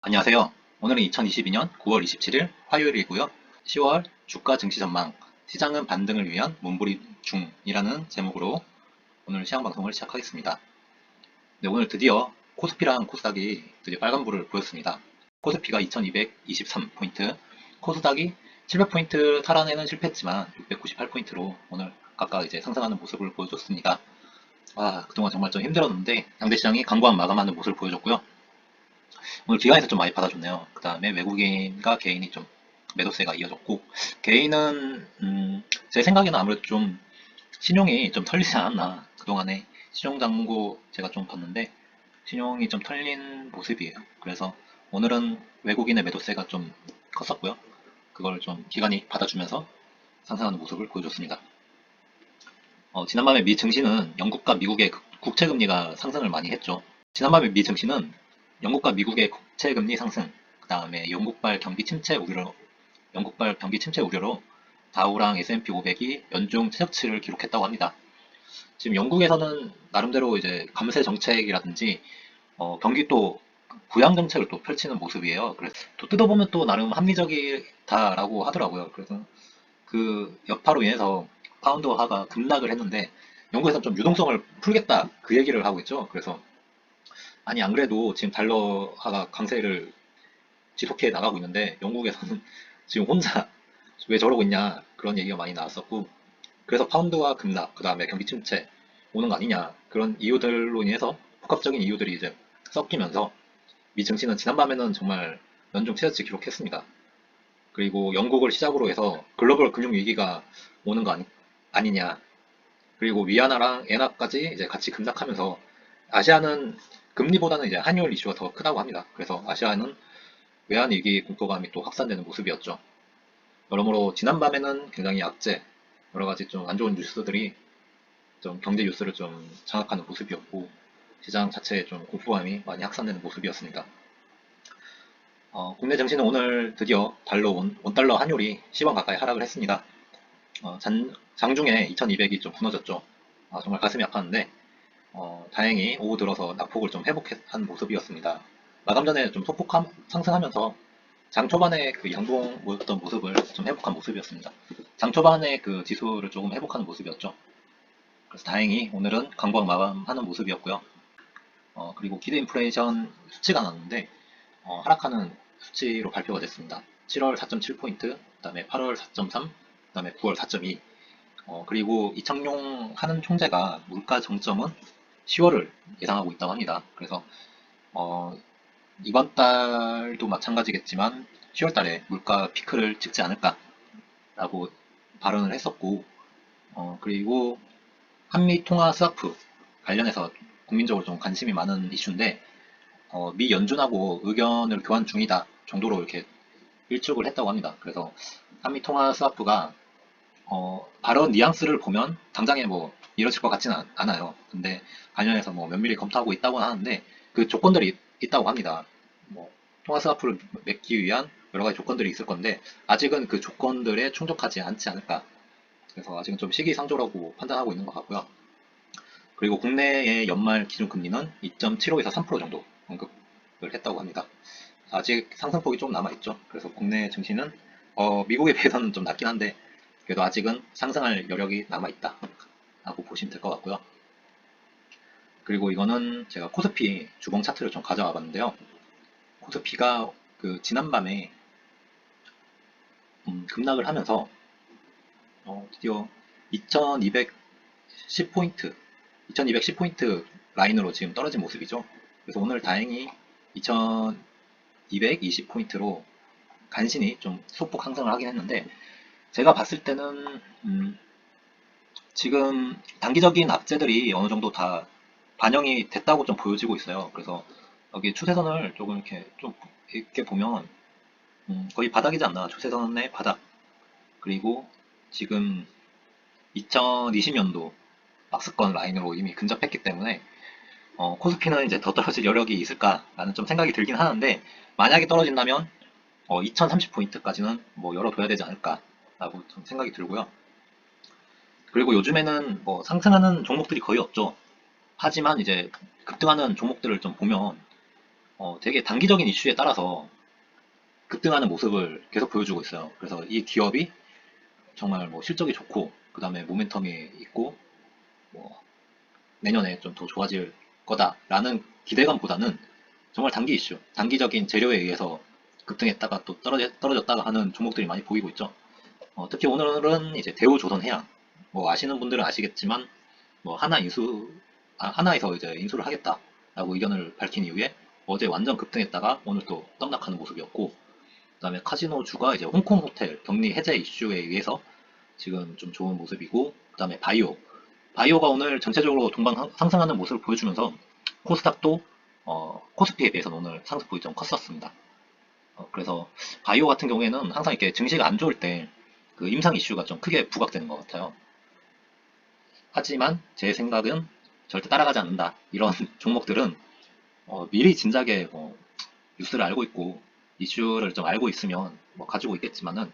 안녕하세요. 오늘은 2022년 9월 27일 화요일이고요. 10월 주가 증시 전망, 시장은 반등을 위한 몸부림 중이라는 제목으로 오늘 시황 방송을 시작하겠습니다. 네, 오늘 드디어 코스피랑 코스닥이 드디어 빨간불을 보였습니다. 코스피가 2223포인트, 코스닥이 700포인트 탈환에는 실패했지만 698포인트로 오늘 각각 이제 상승하는 모습을 보여줬습니다. 그동안 정말 좀 힘들었는데 양대 시장이 강보한 마감하는 모습을 보여줬고요. 오늘 기관에서 좀 많이 받아줬네요. 그 다음에 외국인과 개인이 좀 매도세가 이어졌고, 개인은 제 생각에는 아무래도 좀 신용이 좀 털리지 않았나. 그동안에 신용장고 제가 좀 봤는데 신용이 좀 털린 모습이에요. 그래서 오늘은 외국인의 매도세가 좀 컸었고요. 그걸 좀 기관이 받아주면서 상승하는 모습을 보여줬습니다. 지난밤에 미 증시는 영국과 미국의 국채금리가 상승을 많이 했죠. 지난밤에 미 증시는 영국과 미국의 국채금리 상승, 그 다음에 영국발 경기 침체 우려로 다우랑 S&P 500이 연중 최저치를 기록했다고 합니다. 지금 영국에서는 나름대로 이제 감세 정책이라든지 경기 또 부양 정책을 또 펼치는 모습이에요. 그래서 또 뜯어보면 또 나름 합리적이다라고 하더라고요. 그래서 그 여파로 인해서 파운드화가 급락을 했는데 영국에서는 좀 유동성을 풀겠다 그 얘기를 하고 있죠. 그래서 아니 안 그래도 지금 달러화가 강세를 지속해 나가고 있는데 영국에서는 지금 혼자 왜 저러고 있냐 그런 얘기가 많이 나왔었고, 그래서 파운드화 급락, 그 다음에 경기 침체 오는 거 아니냐 그런 이유들로 인해서 복합적인 이유들이 이제 섞이면서 미 증시는 지난밤에는 정말 연중 최저치 기록했습니다. 그리고 영국을 시작으로 해서 글로벌 금융 위기가 오는 거 아니냐, 그리고 위안화랑 엔화까지 이제 같이 급락하면서 아시아는 금리보다는 이제 환율 이슈가 더 크다고 합니다. 그래서 아시아는 외환위기 공포감이 또 확산되는 모습이었죠. 여러모로 지난밤에는 굉장히 악재, 여러 가지 좀 안 좋은 뉴스들이 좀 경제 뉴스를 좀 장악하는 모습이었고, 시장 자체에 좀 공포감이 많이 확산되는 모습이었습니다. 국내 증시는 오늘 드디어 원달러 환율이 10원 가까이 하락을 했습니다. 장중에 2200이 좀 무너졌죠. 정말 가슴이 아팠는데 다행히 오후 들어서 낙폭을 좀 회복한 모습이었습니다. 마감 전에 좀 소폭 상승하면서 장 초반에 그 양봉 모였던 모습을 좀 회복한 모습이었습니다. 장 초반에 그 지수를 조금 회복하는 모습이었죠. 그래서 다행히 오늘은 강보학 마감하는 모습이었고요. 그리고 기대 인플레이션 수치가 나왔는데 하락하는 수치로 발표가 됐습니다. 7월 4.7포인트, 그 다음에 8월 4.3, 그 다음에 9월 4.2. 그리고 이창용 하는 총재가 물가 정점은 10월을 예상하고 있다고 합니다. 그래서 어, 이번 달도 마찬가지겠지만 10월 달에 물가 피크를 찍지 않을까라고 발언을 했었고, 그리고 한미 통화 스와프 관련해서 국민적으로 좀 관심이 많은 이슈인데 미 연준하고 의견을 교환 중이다 정도로 이렇게 일축을 했다고 합니다. 그래서 한미 통화 스와프가 발언 뉘앙스를 보면 당장에 뭐 이뤄질 것 같지는 않아요. 근데 관련해서 뭐 면밀히 검토하고 있다고 하는데 그 조건들이 있다고 합니다. 뭐 통화 스와프를 맺기 위한 여러 가지 조건들이 있을 건데 아직은 그 조건들에 충족하지 않지 않을까. 그래서 아직은 좀 시기상조라고 판단하고 있는 것 같고요. 그리고 국내의 연말 기준금리는 2.75에서 3% 정도 언급을 했다고 합니다. 아직 상승폭이 좀 남아있죠. 그래서 국내 증시는 미국에 비해서는 좀 낮긴 한데 그래도 아직은 상승할 여력이 남아있다 라고 보시면 될 것 같고요. 그리고 이거는 제가 코스피 주봉 차트를 좀 가져와 봤는데요. 코스피가 그 지난밤에 급락을 하면서 드디어 2210포인트 2210포인트 라인으로 지금 떨어진 모습이죠. 그래서 오늘 다행히 2220포인트로 간신히 좀 소폭 상승을 하긴 했는데 제가 봤을 때는 지금 단기적인 악재들이 어느 정도 다 반영이 됐다고 좀 보여지고 있어요. 그래서 여기 추세선을 조금 이렇게 보면 거의 바닥이지 않나. 추세선의 바닥. 그리고 지금 2020년도 박스권 라인으로 이미 근접했기 때문에 코스피는 이제 더 떨어질 여력이 있을까라는 좀 생각이 들긴 하는데, 만약에 떨어진다면 2030포인트까지는 뭐 열어둬야 되지 않을까라고 좀 생각이 들고요. 그리고 요즘에는 뭐 상승하는 종목들이 거의 없죠. 하지만 이제 급등하는 종목들을 좀 보면 되게 단기적인 이슈에 따라서 급등하는 모습을 계속 보여주고 있어요. 그래서 이 기업이 정말 뭐 실적이 좋고, 그 다음에 모멘텀이 있고, 뭐 내년에 좀 더 좋아질 거다라는 기대감보다는 정말 단기 이슈, 단기적인 재료에 의해서 급등했다가 또 떨어졌다가 하는 종목들이 많이 보이고 있죠. 특히 오늘은 이제 대우조선해양, 뭐 아시는 분들은 아시겠지만, 뭐 하나에서 이제 인수를 하겠다라고 의견을 밝힌 이후에 어제 완전 급등했다가 오늘 또 떡락하는 모습이었고, 그다음에 카지노주가 이제 홍콩 호텔 격리 해제 이슈에 의해서 지금 좀 좋은 모습이고, 그다음에 바이오가 오늘 전체적으로 동반 상승하는 모습을 보여주면서 코스닥도 코스피에 비해서는 오늘 상승폭이 좀 컸었습니다. 그래서 바이오 같은 경우에는 항상 이렇게 증시가 안 좋을 때 그 임상 이슈가 좀 크게 부각되는 것 같아요. 하지만 제 생각은 절대 따라가지 않는다. 이런 종목들은 미리 진작에 뉴스를 알고 있고 이슈를 좀 알고 있으면 뭐 가지고 있겠지만은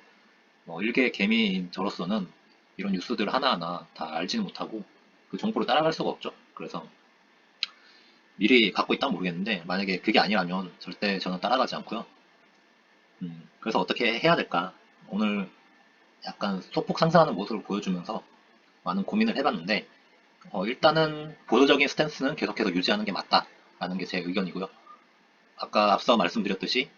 일개 개미인 저로서는 이런 뉴스들 하나하나 다 알지는 못하고 그 정보를 따라갈 수가 없죠. 그래서 미리 갖고 있다면 모르겠는데 만약에 그게 아니라면 절대 저는 따라가지 않고요. 그래서 어떻게 해야 될까? 오늘 약간 소폭 상승하는 모습을 보여주면서 많은 고민을 해봤는데 일단은 보수적인 스탠스는 계속해서 유지하는 게 맞다라는 게 제 의견이고요. 아까 앞서 말씀드렸듯이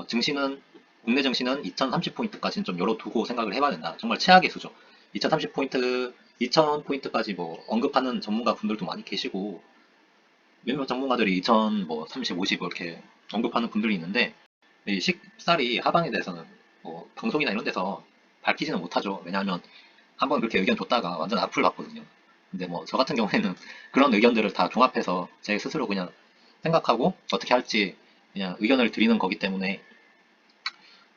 증시는 국내 증시는 2030포인트까지는 좀 열어두고 생각을 해봐야 된다. 정말 최악의 수죠. 2030포인트, 2000포인트까지 뭐 언급하는 전문가 분들도 많이 계시고 몇몇 전문가들이 2000, 뭐 30, 50 이렇게 언급하는 분들이 있는데 이 식살이 하방에 대해서는 뭐 방송이나 이런 데서 밝히지는 못하죠. 왜냐하면 한번 그렇게 의견 줬다가 완전 악플 받거든요. 근데 뭐 저 같은 경우에는 그런 의견들을 다 종합해서 제 스스로 그냥 생각하고 어떻게 할지 그냥 의견을 드리는 거기 때문에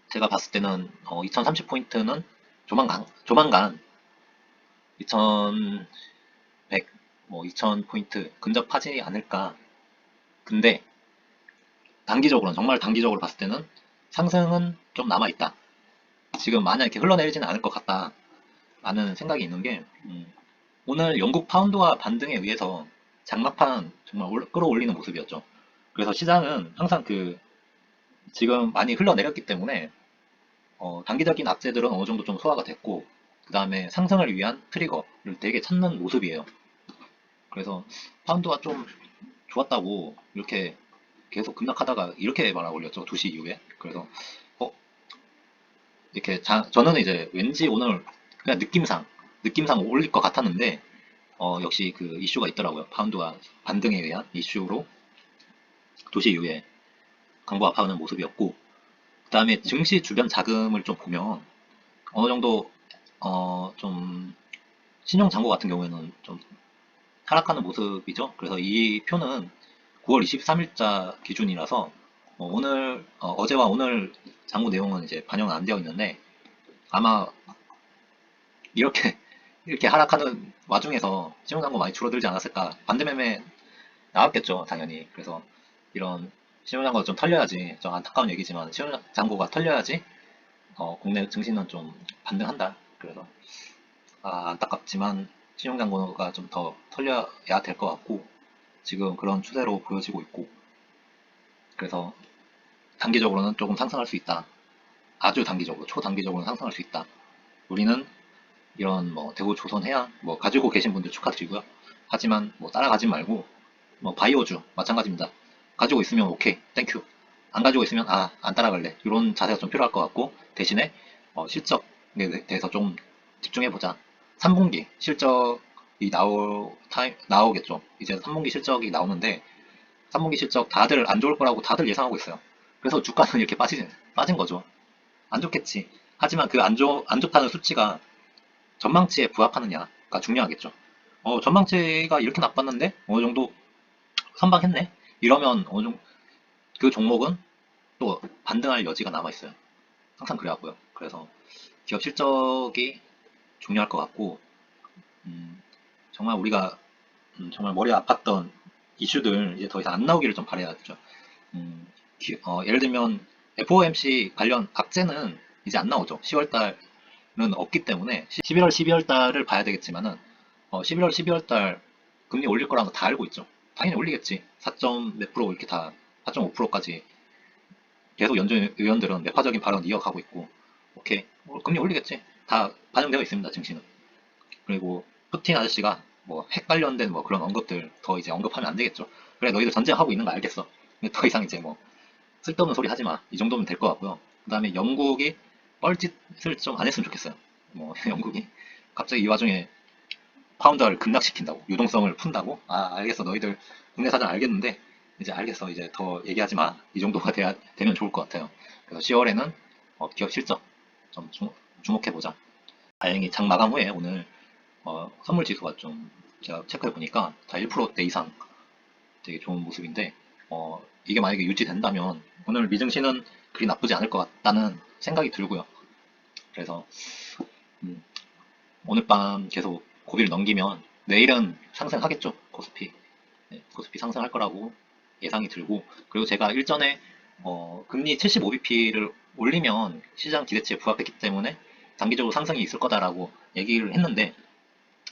제가 봤을 때는 2030포인트는 조만간 2100, 뭐 2000포인트 근접하지 않을까. 근데 단기적으로는 정말 단기적으로 봤을 때는 상승은 좀 남아있다. 지금 마냥 이렇게 흘러내리지는 않을 것 같다. 라는 생각이 있는 게 오늘 영국 파운드와 반등에 의해서 장막판 정말 끌어올리는 모습이었죠. 그래서 시장은 항상 지금 많이 흘러내렸기 때문에 단기적인 악재들은 어느 정도 좀 소화가 됐고 그 다음에 상승을 위한 트리거를 되게 찾는 모습이에요. 그래서 파운드가 좀 좋았다고 이렇게 계속 급락하다가 이렇게 말아 올렸죠. 2시 이후에. 그래서 어, 이렇게 저는 이제 왠지 오늘 그냥 느낌상 올릴 것 같았는데 역시 그 이슈가 있더라고요. 파운드가 반등에 의한 이슈로 2시 이후에 강보합하는 모습이었고 그 다음에 증시 주변 자금을 좀 보면 어느 정도 좀 신용잔고 같은 경우에는 좀 하락하는 모습이죠. 그래서 이 표는 9월 23일자 기준이라서 어제와 오늘 잔고 내용은 이제 반영은 안 되어 있는데 아마 이렇게 이렇게 하락하는 와중에서 신용잔고 많이 줄어들지 않았을까. 반대매매 나왔겠죠, 당연히. 그래서 이런 신용잔고가 좀 털려야지, 좀 안타까운 얘기지만 신용잔고가 털려야지 국내 증시는 좀 반등한다. 그래서 안타깝지만 신용잔고가 좀 더 털려야 될 것 같고 지금 그런 추세로 보여지고 있고 그래서 단기적으로는 조금 상승할 수 있다. 아주 단기적으로, 초단기적으로는 상승할 수 있다. 우리는 이런 뭐 대구 조선해양 뭐 가지고 계신 분들 축하드리고요. 하지만 뭐 따라가지 말고 뭐 바이오주 마찬가지입니다. 가지고 있으면 오케이, 땡큐. 안 가지고 있으면 안 따라갈래. 이런 자세가 좀 필요할 것 같고 대신에 실적에 대해서 좀 집중해보자. 3분기 실적이 나오겠죠. 이제 3분기 실적이 나오는데 3분기 실적 다들 안 좋을 거라고 다들 예상하고 있어요. 그래서 주가는 이렇게 빠진 거죠. 안 좋겠지. 하지만 그 안 좋다는 수치가 전망치에 부합하느냐가 중요하겠죠. 전망치가 이렇게 나빴는데 어느 정도 선방했네. 이러면 어느 정도 그 종목은 또 반등할 여지가 남아 있어요. 항상 그래갖고요. 그래서 기업 실적이 중요할 것 같고 정말 우리가 정말 머리 아팠던 이슈들 이제 더 이상 안 나오기를 좀 바라야죠. 예를 들면 FOMC 관련 악재는 이제 안 나오죠. 10월 달은 없기 때문에 11월, 12월 달을 봐야 되겠지만은 11월, 12월 달 금리 올릴 거라는 거 다 알고 있죠. 당연히 올리겠지. 4점 몇 프로 이렇게 다 4.5%까지 계속 연준 의원들은 매파적인 발언 이어가고 있고, 오케이, 뭐 금리 올리겠지. 다 반영되어 있습니다, 증시는. 그리고 푸틴 아저씨가 뭐 핵 관련된 뭐 그런 언급들 더 이제 언급하면 안 되겠죠. 그래, 너희들 전쟁하고 있는 거 알겠어. 근데 더 이상 이제 뭐 쓸데없는 소리 하지 마. 이 정도면 될 것 같고요. 그 다음에 영국이 뻘짓을 좀 안 했으면 좋겠어요. 뭐 영국이 갑자기 이 와중에 파운드를 급락시킨다고, 유동성을 푼다고? 아, 알겠어. 너희들 국내 사정 알겠는데 이제 알겠어. 이제 더 얘기하지 마. 이 정도가 되면 좋을 것 같아요. 그래서 10월에는 기업 실적 좀 주목해보자. 다행히 장 마감 후에 오늘 선물 지수가 좀 제가 체크해 보니까 다 1%대 이상 되게 좋은 모습인데, 이게 만약에 유지된다면 오늘 미증시는 그리 나쁘지 않을 것 같다는 생각이 들고요. 그래서 음, 오늘 밤 계속 고비를 넘기면 내일은 상승하겠죠. 코스피. 네, 코스피 상승할 거라고 예상이 들고, 그리고 제가 일전에 금리 75bp를 올리면 시장 기대치에 부합했기 때문에 단기적으로 상승이 있을 거다라고 얘기를 했는데,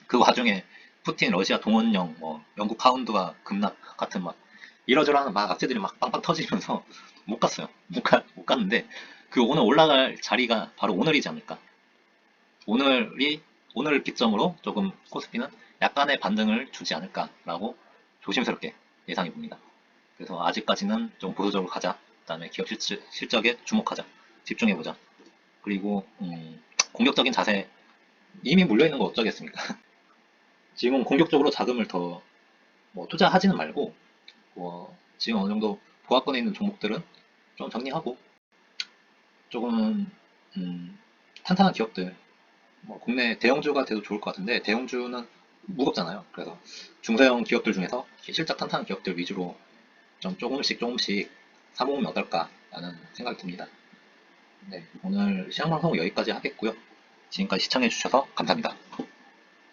그 와중에 푸틴 러시아 동원령, 뭐 영국 파운드가 급락 같은 막 이러저러한 막 악재들이 막 빵빵 터지면서 못 갔어요. 못 갔는데, 그 오늘 올라갈 자리가 바로 오늘이지 않을까. 오늘이 오늘 기점으로 조금 코스피는 약간의 반등을 주지 않을까라고 조심스럽게 예상해 봅니다. 그래서 아직까지는 좀 보수적으로 가자. 그다음에 기업 실적에 주목하자. 집중해 보자. 그리고 공격적인 자세, 이미 물려 있는 거 어쩌겠습니까? 지금 공격적으로 자금을 더 뭐 투자하지는 말고, 지금 어느 정도 보합권에 있는 종목들은 좀 정리하고, 조금 탄탄한 기업들, 뭐 국내 대형주가 돼도 좋을 것 같은데 대형주는 무겁잖아요. 그래서 중소형 기업들 중에서 실적 탄탄한 기업들 위주로 좀 조금씩 사모으면 어떨까라는 생각이 듭니다. 네, 오늘 시황방송 여기까지 하겠고요. 지금까지 시청해주셔서 감사합니다.